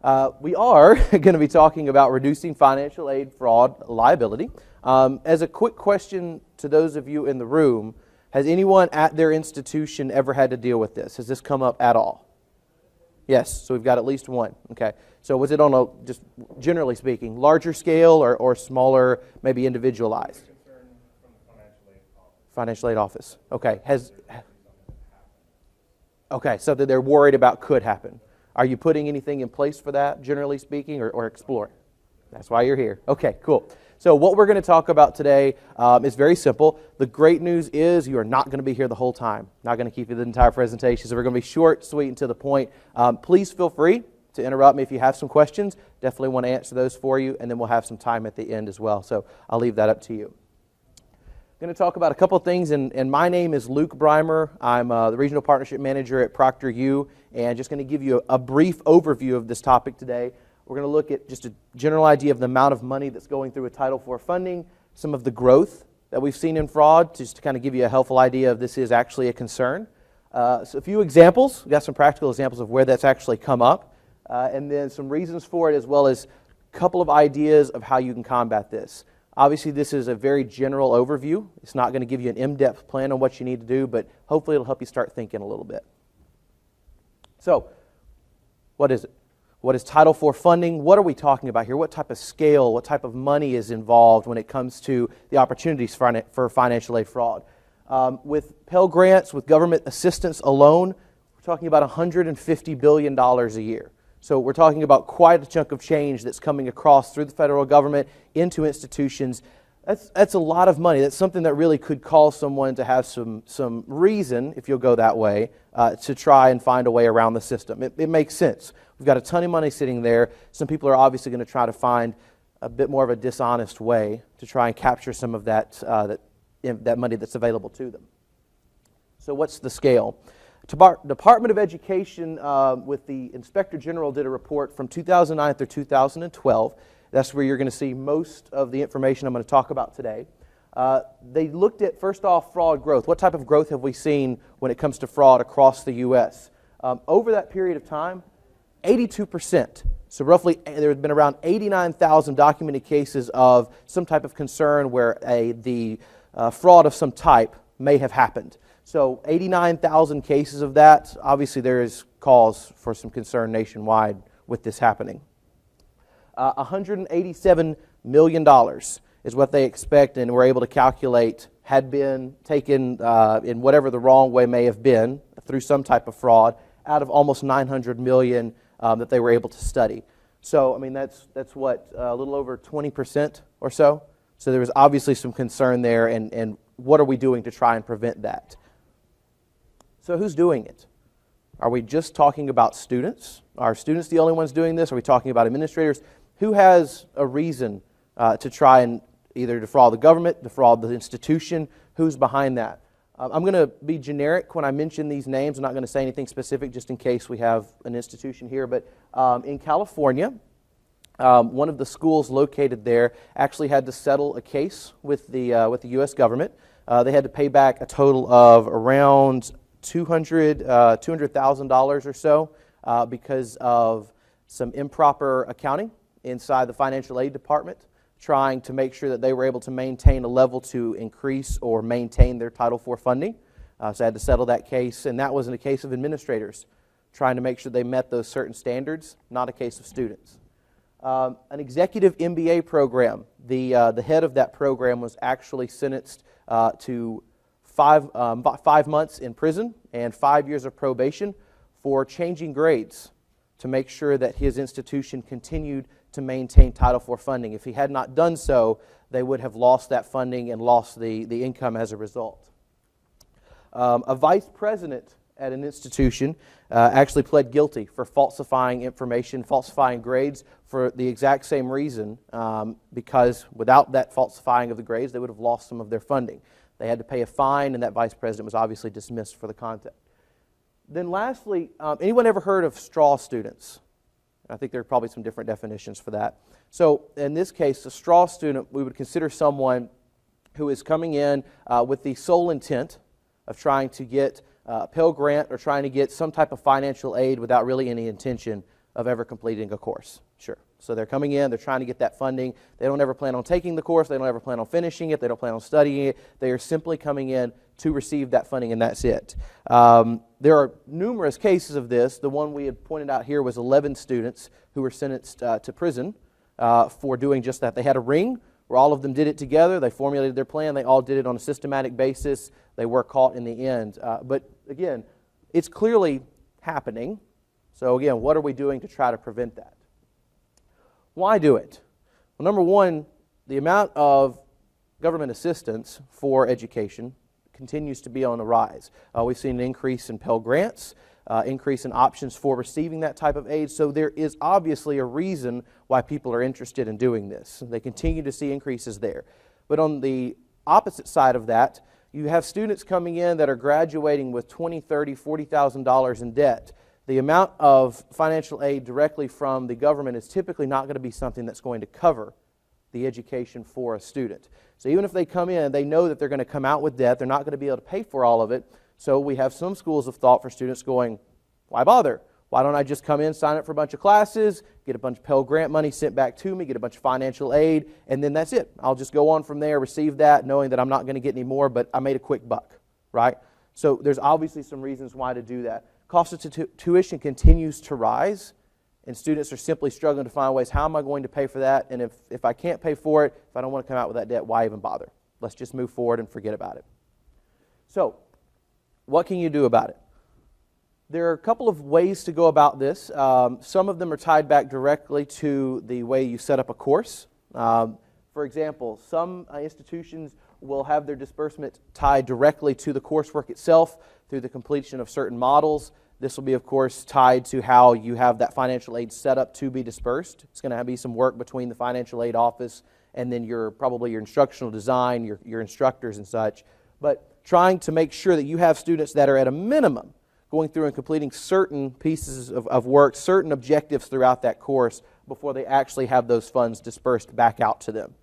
We are going to be talking about reducing financial aid fraud liability. As a quick question to those of you in the room, has anyone at their institution ever had to deal with this? Has this come up at all? Yes, so we've got at least one. Okay, so was it on a, just generally speaking, larger scale or smaller, maybe individualized? Concern from the financial aid office. Financial aid office. Okay, okay, something they're worried about could happen. Are you putting anything in place for that, generally speaking, or exploring? That's why you're here. Okay, cool. So what we're going to talk about today is very simple. The great news is you are not going to be here the whole time. Not going to keep you the entire presentation. So we're going to be short, sweet, and to the point. Please feel free to interrupt me if you have some questions. Definitely want to answer those for you, and then we'll have some time at the end as well. So I'll leave that up to you. I'm going to talk about a couple of things, and my name is Luke Breimer. I'm the Regional Partnership Manager at Proctor U, and just going to give you a brief overview of this topic today. We're going to look at just a general idea of the amount of money that's going through with Title IV funding, some of the growth that we've seen in fraud, just to kind of give you a helpful idea of this is actually a concern. So a few examples. We've got some practical examples of where that's actually come up, and then some reasons for it, as well as a couple of ideas of how you can combat this. Obviously, this is a very general overview. It's not going to give you an in-depth plan on what you need to do, but hopefully it'll help you start thinking a little bit. So, what is it? What is Title IV funding? What are we talking about here? What type of scale, what type of money is involved when it comes to the opportunities for financial aid fraud? With Pell Grants, with government assistance alone, we're talking about $150 billion a year. So we're talking about quite a chunk of change that's coming across through the federal government into institutions. That's a lot of money. That's something that really could cause someone to have some reason, if you'll go that way, to try and find a way around the system. It makes sense. We've got a ton of money sitting there. Some people are obviously going to try to find a bit more of a dishonest way to try and capture some of that money that's available to them. So what's the scale? Department of Education with the Inspector General did a report from 2009 through 2012. That's where you're going to see most of the information I'm going to talk about today. They looked at, first off, fraud growth. What type of growth have we seen when it comes to fraud across the U.S.? Over that period of time, 82%. So roughly, there have been around 89,000 documented cases of some type of concern where the fraud of some type may have happened. So 89,000 cases of that. Obviously, there is cause for some concern nationwide with this happening. $187 million is what they expect and were able to calculate had been taken in whatever the wrong way may have been through some type of fraud out of almost $900 million that they were able to study. So, I mean, that's what, a little over 20% or so? So there was obviously some concern there, and what are we doing to try and prevent that? So who's doing it? Are we just talking about students? Are students the only ones doing this? Are we talking about administrators? Who has a reason to try and either defraud the government, defraud the institution? Who's behind that? I'm going to be generic when I mention these names. I'm not going to say anything specific just in case we have an institution here. But in California, one of the schools located there actually had to settle a case with the U.S. government. They had to pay back a total of around $200,000 or so because of some improper accounting inside the financial aid department, trying to make sure that they were able to maintain a level to increase or maintain their Title IV funding. So I had to settle that case, and that was in a case of administrators trying to make sure they met those certain standards, not a case of students. An executive MBA program, the head of that program was actually sentenced to 5 months in prison and 5 years of probation for changing grades to make sure that his institution continued to maintain Title IV funding. If he had not done so, they would have lost that funding and lost the income as a result. A vice president at an institution actually pled guilty for falsifying information, falsifying grades for the exact same reason, because without that falsifying of the grades, they would have lost some of their funding. They had to pay a fine, and that vice president was obviously dismissed for the content. Then lastly, anyone ever heard of straw students? I think there are probably some different definitions for that. So in this case, a straw student, we would consider someone who is coming in with the sole intent of trying to get a Pell Grant or trying to get some type of financial aid without really any intention of ever completing a course. Sure. So they're coming in, they're trying to get that funding. They don't ever plan on taking the course. They don't ever plan on finishing it. They don't plan on studying it. They are simply coming in to receive that funding, and that's it. There are numerous cases of this. The one we had pointed out here was 11 students who were sentenced to prison for doing just that. They had a ring where all of them did it together. They formulated their plan. They all did it on a systematic basis. They were caught in the end. But again, it's clearly happening. So again, what are we doing to try to prevent that? Why do it? Well, number one, the amount of government assistance for education continues to be on the rise. We've seen an increase in Pell Grants, increase in options for receiving that type of aid, so there is obviously a reason why people are interested in doing this. They continue to see increases there. But on the opposite side of that, you have students coming in that are graduating with $20,000, $30,000, $40,000 in debt. The amount of financial aid directly from the government is typically not going to be something that's going to cover the education for a student. So even if they come in, they know that they're going to come out with debt. They're not going to be able to pay for all of it. So we have some schools of thought for students going, why bother? Why don't I just come in, sign up for a bunch of classes, get a bunch of Pell Grant money sent back to me, get a bunch of financial aid, and then that's it. I'll just go on from there, receive that, knowing that I'm not going to get any more, but I made a quick buck, right? So there's obviously some reasons why to do that. Cost of tuition continues to rise, and students are simply struggling to find ways, how am I going to pay for that? And if I can't pay for it, if I don't want to come out with that debt, why even bother? Let's just move forward and forget about it. So, what can you do about it? There are a couple of ways to go about this. Some of them are tied back directly to the way you set up a course. For example, some institutions will have their disbursement tied directly to the coursework itself through the completion of certain models. This will be, of course, tied to how you have that financial aid set up to be dispersed. It's going to be some work between the financial aid office and then probably your instructional design, your instructors and such. But trying to make sure that you have students that are at a minimum going through and completing certain pieces of work, certain objectives throughout that course before they actually have those funds dispersed back out to them.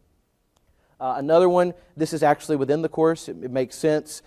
Another one, this is actually within the course. It makes sense.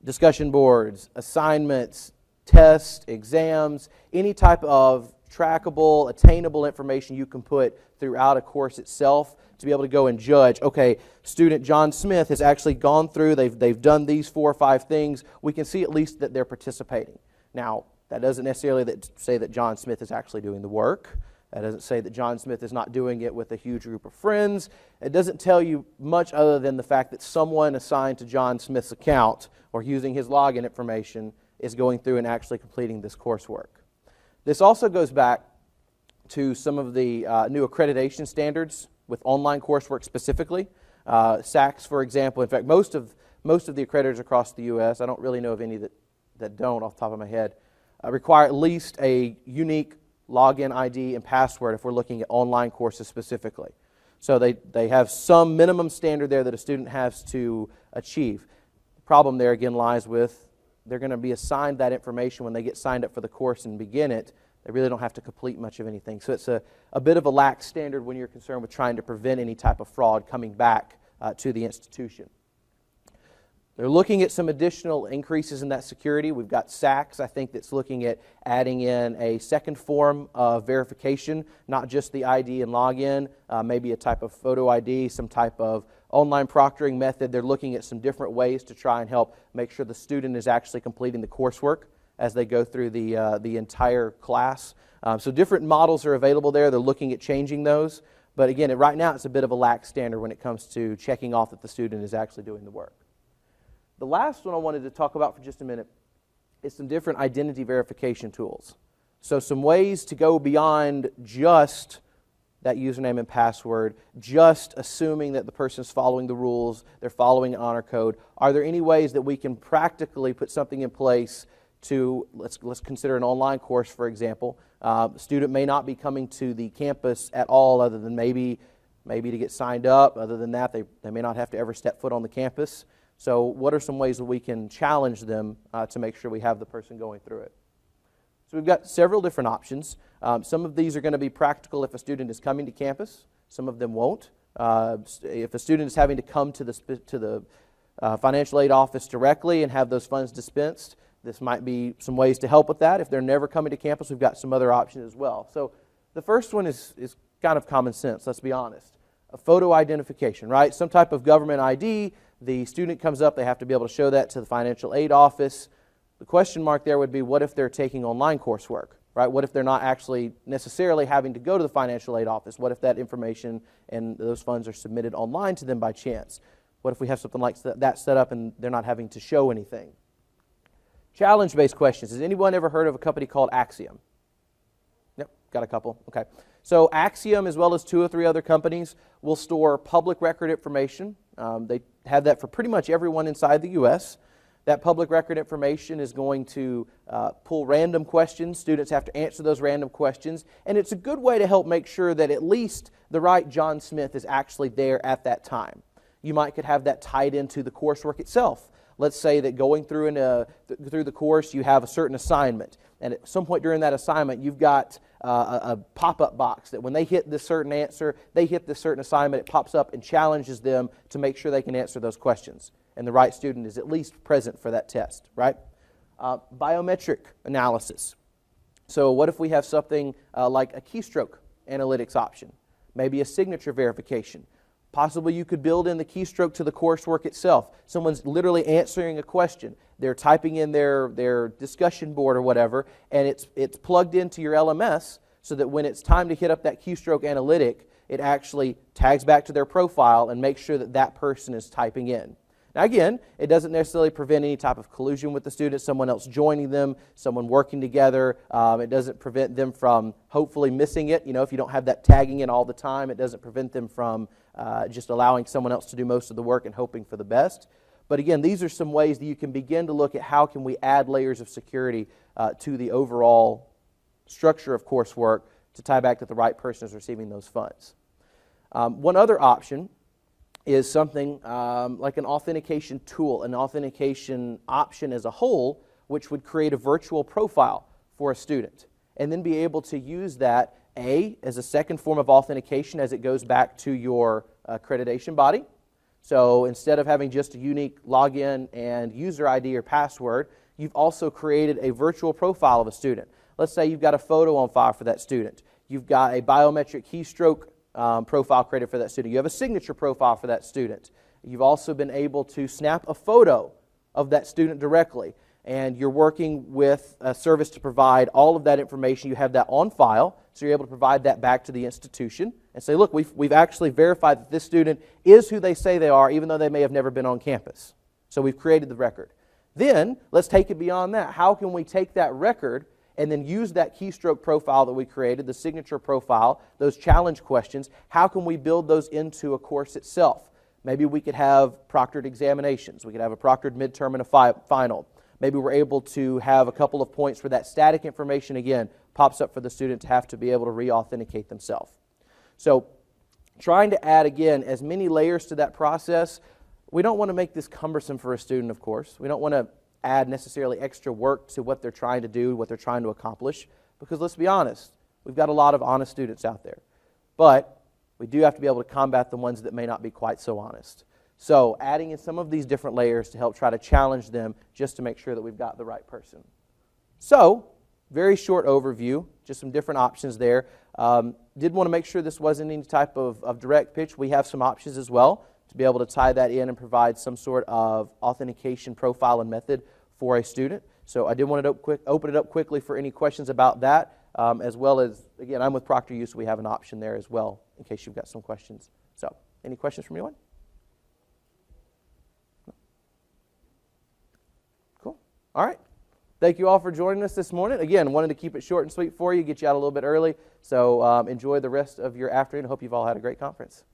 Discussion boards, assignments, tests, exams, any type of trackable, attainable information you can put throughout a course itself to be able to go and judge, okay, student John Smith has actually gone through, they've done these 4 or 5 things. We can see at least that they're participating. Now, that doesn't necessarily say that John Smith is actually doing the work. That doesn't say that John Smith is not doing it with a huge group of friends. It doesn't tell you much other than the fact that someone assigned to John Smith's account or using his login information is going through and actually completing this coursework. This also goes back to some of the new accreditation standards with online coursework specifically. SACS, for example. In fact, most of the accreditors across the U.S., I don't really know of any that don't off the top of my head, require at least a unique login ID and password if we're looking at online courses specifically. So they have some minimum standard there that a student has to achieve. The problem there again lies with they're going to be assigned that information when they get signed up for the course and begin it. They really don't have to complete much of anything. So it's a bit of a lax standard when you're concerned with trying to prevent any type of fraud coming back to the institution. They're looking at some additional increases in that security. We've got SACS, I think, that's looking at adding in a second form of verification, not just the ID and login, maybe a type of photo ID, some type of online proctoring method. They're looking at some different ways to try and help make sure the student is actually completing the coursework as they go through the entire class. So different models are available there. They're looking at changing those. But again, right now it's a bit of a lax standard when it comes to checking off that the student is actually doing the work. The last one I wanted to talk about for just a minute is some different identity verification tools. So some ways to go beyond just that username and password, just assuming that the person's following the rules, they're following an honor code. Are there any ways that we can practically put something in place to, let's consider an online course, for example. A student may not be coming to the campus at all other than maybe to get signed up. Other than that, they may not have to ever step foot on the campus. So what are some ways that we can challenge them to make sure we have the person going through it? So we've got several different options. Some of these are going to be practical if a student is coming to campus. Some of them won't. If a student is having to come to the financial aid office directly and have those funds dispensed, This might be some ways to help with that. If they're never coming to campus, we've got some other options as well. So the first one is kind of common sense, let's be honest. A photo identification, right? Some type of government ID. The student comes up, they have to be able to show that to the financial aid office. The question mark there would be, what if they're taking online coursework, right? What if they're not actually necessarily having to go to the financial aid office? What if that information and those funds are submitted online to them by chance? What if we have something like that set up and they're not having to show anything? Challenge-based questions. Has anyone ever heard of a company called Axiom? Yep, got a couple. Okay. So Axiom, as well as 2 or 3 other companies, will store public record information. They have that for pretty much everyone inside the U.S. That public record information is going to pull random questions. Students have to answer those random questions. And it's a good way to help make sure that at least the right John Smith is actually there at that time. You could have that tied into the coursework itself. Let's say that going through the course, you have a certain assignment. And at some point during that assignment, you've got a pop-up box that when they hit this certain answer, they hit this certain assignment, it pops up and challenges them to make sure they can answer those questions. And the right student is at least present for that test, right? Biometric analysis. So what if we have something like a keystroke analytics option? Maybe a signature verification. Possibly you could build in the keystroke to the coursework itself. Someone's literally answering a question. They're typing in their discussion board or whatever, and it's plugged into your LMS so that when it's time to hit up that keystroke analytic, it actually tags back to their profile and makes sure that that person is typing in. Now again, it doesn't necessarily prevent any type of collusion with the student, someone else joining them, someone working together. It doesn't prevent them from hopefully missing it. You know, if you don't have that tagging in all the time, it doesn't prevent them from just allowing someone else to do most of the work and hoping for the best. But again, these are some ways that you can begin to look at how can we add layers of security to the overall structure of coursework to tie back that the right person is receiving those funds. One other option is something like an authentication tool, an authentication option as a whole, which would create a virtual profile for a student and then be able to use that as a second form of authentication as it goes back to your accreditation body. So instead of having just a unique login and user ID or password, you've also created a virtual profile of a student. Let's say you've got a photo on file for that student. You've got a biometric keystroke profile created for that student. You have a signature profile for that student. You've also been able to snap a photo of that student directly, and you're working with a service to provide all of that information. You have that on file, so you're able to provide that back to the institution and say, look, we've actually verified that this student is who they say they are, even though they may have never been on campus. So we've created the record. Then, let's take it beyond that. How can we take that record and then use that keystroke profile that we created, the signature profile, those challenge questions, how can we build those into a course itself? Maybe we could have proctored examinations. We could have a proctored midterm and a final. Maybe we're able to have a couple of points where that static information, again, pops up for the student to have to be able to re-authenticate themselves. So trying to add, again, as many layers to that process. We don't want to make this cumbersome for a student, of course. We don't want to add necessarily extra work to what they're trying to do, what they're trying to accomplish, because let's be honest, we've got a lot of honest students out there. But we do have to be able to combat the ones that may not be quite so honest. So adding in some of these different layers to help try to challenge them just to make sure that we've got the right person. So, very short overview, just some different options there. Did want to make sure this wasn't any type of direct pitch. We have some options as well to be able to tie that in and provide some sort of authentication profile and method for a student. So I did want to open it up quickly for any questions about that, as well as, again, I'm with Proctor U, so we have an option there as well in case you've got some questions. So, any questions from anyone? Cool. All right. Thank you all for joining us this morning. Again, wanted to keep it short and sweet for you, get you out a little bit early. So enjoy the rest of your afternoon. Hope you've all had a great conference.